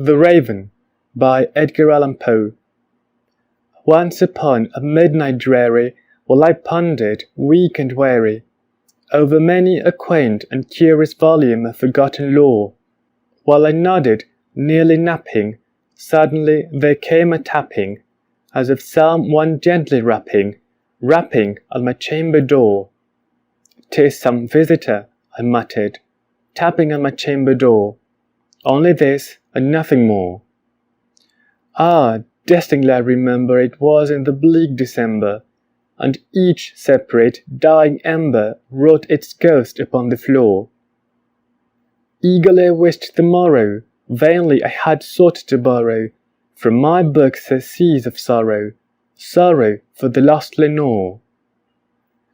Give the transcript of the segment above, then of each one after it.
The Raven by Edgar Allan Poe. Once upon a midnight dreary, while I pondered, weak and weary, over many a quaint and curious volume of forgotten lore, while I nodded, nearly napping, suddenly there came a tapping, as of some one gently rapping on my chamber door. "'Tis some visitor," I muttered, tapping on my chamber door. "Only this, and nothing more." Ah, distinctly I remember it was in the bleak December, and each separate dying ember wrought its ghost upon the floor. Eagerly I wished the morrow, vainly I had sought to borrow from my book surcease of sorrow, sorrow for the lost Lenore,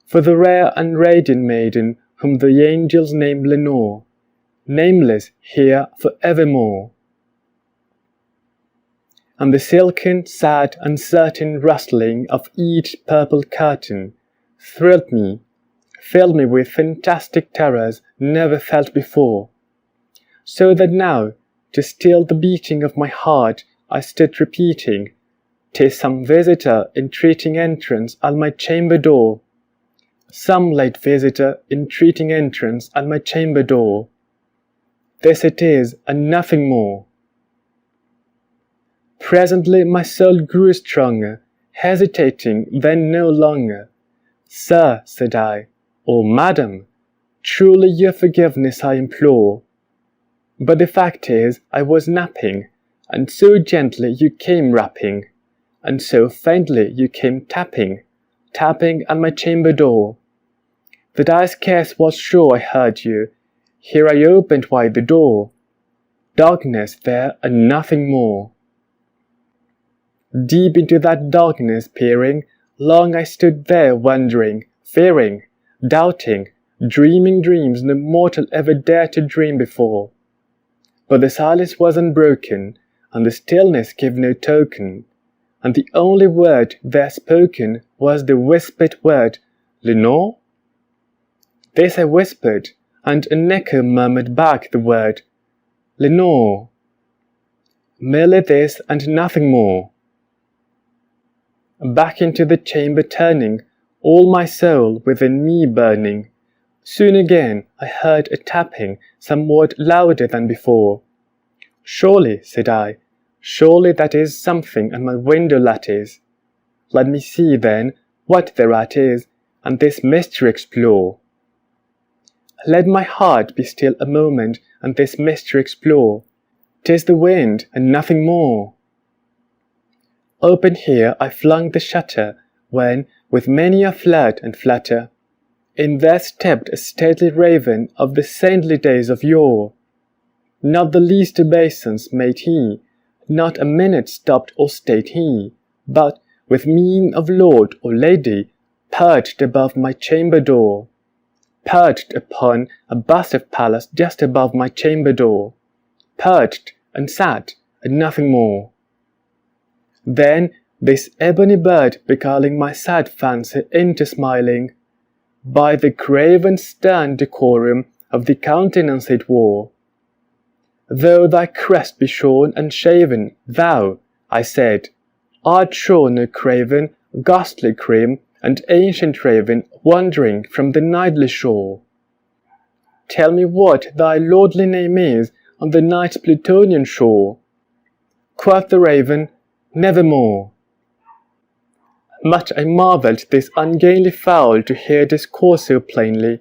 for the rare and radiant maiden whom the angels name Lenore, nameless here for evermore. And the silken, sad, uncertain rustling of each purple curtain thrilled me, filled me with fantastic terrors never felt before, so that now, to still the beating of my heart, I stood repeating, "'Tis some visitor entreating entrance at my chamber door, some late visitor entreating entrance at my chamber door. This it is, and nothing more." Presently my soul grew stronger, hesitating then no longer. "Sir," said I, "or Madam, truly your forgiveness I implore. But the fact is I was napping, and so gently you came rapping, and so faintly you came tapping at my chamber door, that I scarce was sure I heard you. Here I opened wide the door. Darkness there and nothing more." Deep into that darkness peering, long I stood there wondering, fearing, doubting, dreaming dreams no mortal ever dared to dream before. But the silence was unbroken, and the stillness gave no token, and the only word there spoken was the whispered word, "Lenore?" This I whispered, and an echo murmured back the word, "Lenore." Merely this and nothing more. Back into the chamber turning, all my soul within me burning, soon again I heard a tapping somewhat louder than before. "Surely," said I, "surely that is something on my window lattice. Let me see then what thereat is, and this mystery explore. Let my heart be still a moment, and this mystery explore. 'Tis the wind, and nothing more." Open here I flung the shutter, when, with many a flirt and flutter, in there stepped a stately raven of the saintly days of yore. Not the least obeisance made he, not a minute stopped or stayed he, but, with mien of lord or lady, perched above my chamber door, perched upon a bust of Pallas just above my chamber door, perched and sat, and nothing more. Then this ebony bird beguiling my sad fancy into smiling, by the grave and stern decorum of the countenance it wore. "Though thy crest be shorn and shaven, thou," I said, "art sure no craven, ghastly grim, and ancient raven wandering from the nightly shore. Tell me what thy lordly name is on the night's Plutonian shore." Quoth the raven, "Nevermore." Much I marvelled this ungainly fowl to hear discourse so plainly,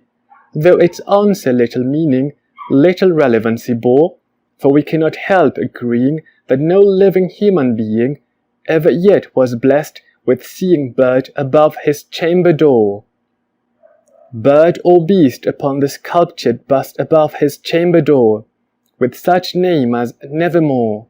though its answer little meaning, little relevancy bore, for we cannot help agreeing that no living human being ever yet was blessed with seeing bird above his chamber door, bird or beast upon the sculptured bust above his chamber door, with such name as Nevermore.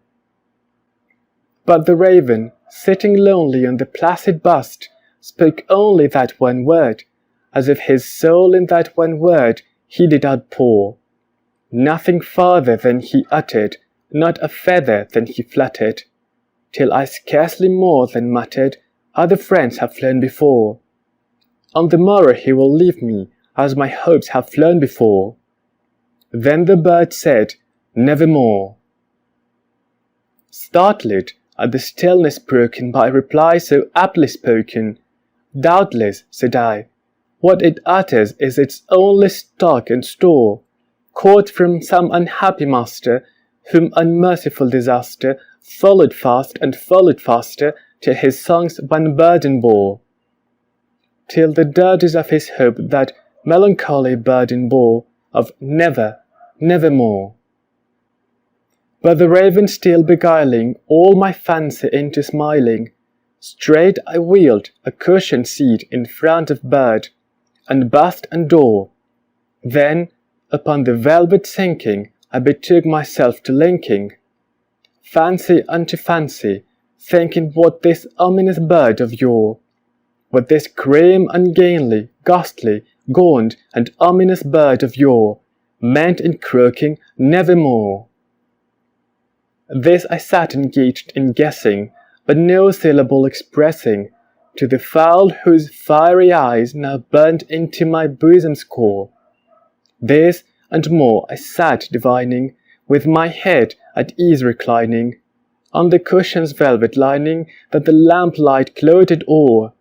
But the raven, sitting lonely on the placid bust, spoke only that one word, as if his soul in that one word he did outpour. Nothing farther than he uttered, not a feather than he fluttered, till I scarcely more than muttered, "Other friends have flown before. On the morrow he will leave me, as my hopes have flown before." Then the bird said, "Nevermore." startled at the stillness broken by a reply so aptly spoken. "Doubtless," said I, "what it utters is its only stock and store, caught from some unhappy master, whom unmerciful disaster followed fast and followed faster till his songs one burden bore, till the dirges of his hope that melancholy burden bore of never, nevermore." But the raven still beguiling all my fancy into smiling, straight I wheeled a cushioned seat in front of bird, and bust and door. Then, upon the velvet sinking, I betook myself to linking fancy unto fancy, thinking what this ominous bird of yore, what this grim, ungainly, ghastly, gaunt, and ominous bird of yore meant in croaking "nevermore." This I sat engaged in guessing, but no syllable expressing, to the fowl whose fiery eyes now burnt into my bosom's core. This and more I sat divining, with my head at ease reclining, on the cushion's velvet lining that the lamplight gloated o'er,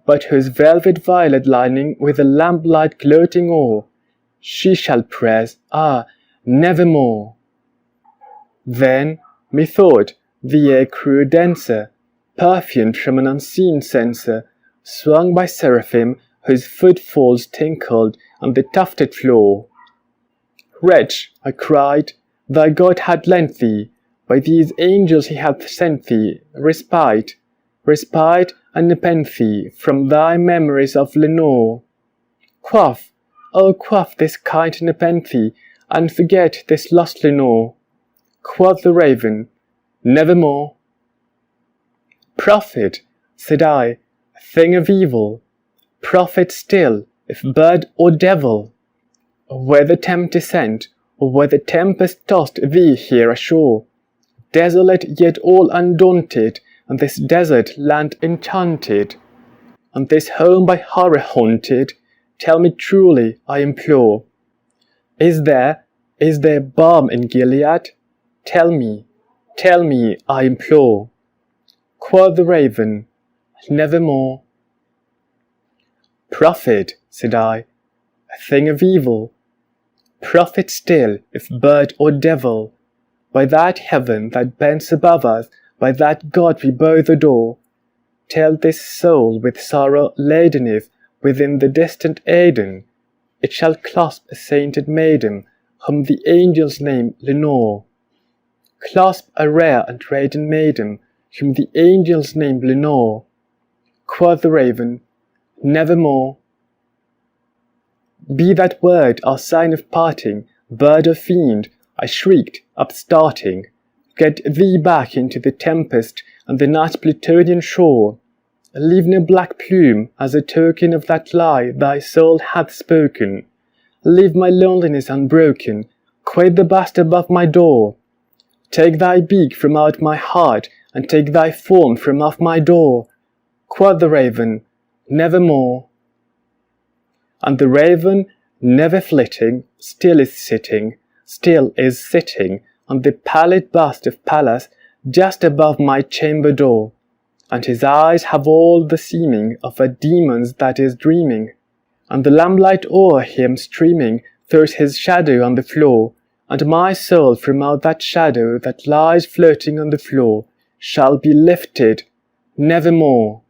but whose velvet violet lining with the lamplight gloating o'er, she shall press, nevermore. Then, methought, the air grew denser, perfumed from an unseen censer, swung by seraphim whose footfalls tinkled on the tufted floor. "Wretch," I cried, "thy God hath lent thee, by these angels he hath sent thee, respite, respite and nepenthe from thy memories of Lenore. Quaff, quaff this kind nepenthe, and forget this lost Lenore." Quoth the raven, "Nevermore." "Prophet," said I, "a thing of evil, prophet still, if bird or devil, whether tempest sent, or whether tempest tossed thee here ashore, desolate yet all undaunted, on this desert land enchanted, on this home by horror haunted, tell me truly, I implore, is there balm in Gilead? Tell me, I implore." Quoth the raven, "Nevermore." "Prophet," said I, "a thing of evil, prophet still, if bird or devil, by that heaven that bends above us, by that God we both adore, tell this soul with sorrow laden if, within the distant Eden, it shall clasp a sainted maiden, whom the angels name Lenore, clasp a rare and radiant maiden, whom the angels name Lenore." Quoth the raven, "Nevermore." "Be that word our sign of parting, bird or fiend," I shrieked, upstarting, "get thee back into the tempest and the night Plutonian shore, leave no black plume as a token of that lie thy soul hath spoken, leave my loneliness unbroken, quit the bust above my door, take thy beak from out my heart, and take thy form from off my door." Quoth the raven, "Nevermore." And the raven, never flitting, still is sitting on the pallid bust of Pallas just above my chamber door, and his eyes have all the seeming of a demon's that is dreaming, and the lamplight o'er him streaming throws his shadow on the floor, and my soul from out that shadow that lies floating on the floor shall be lifted, nevermore.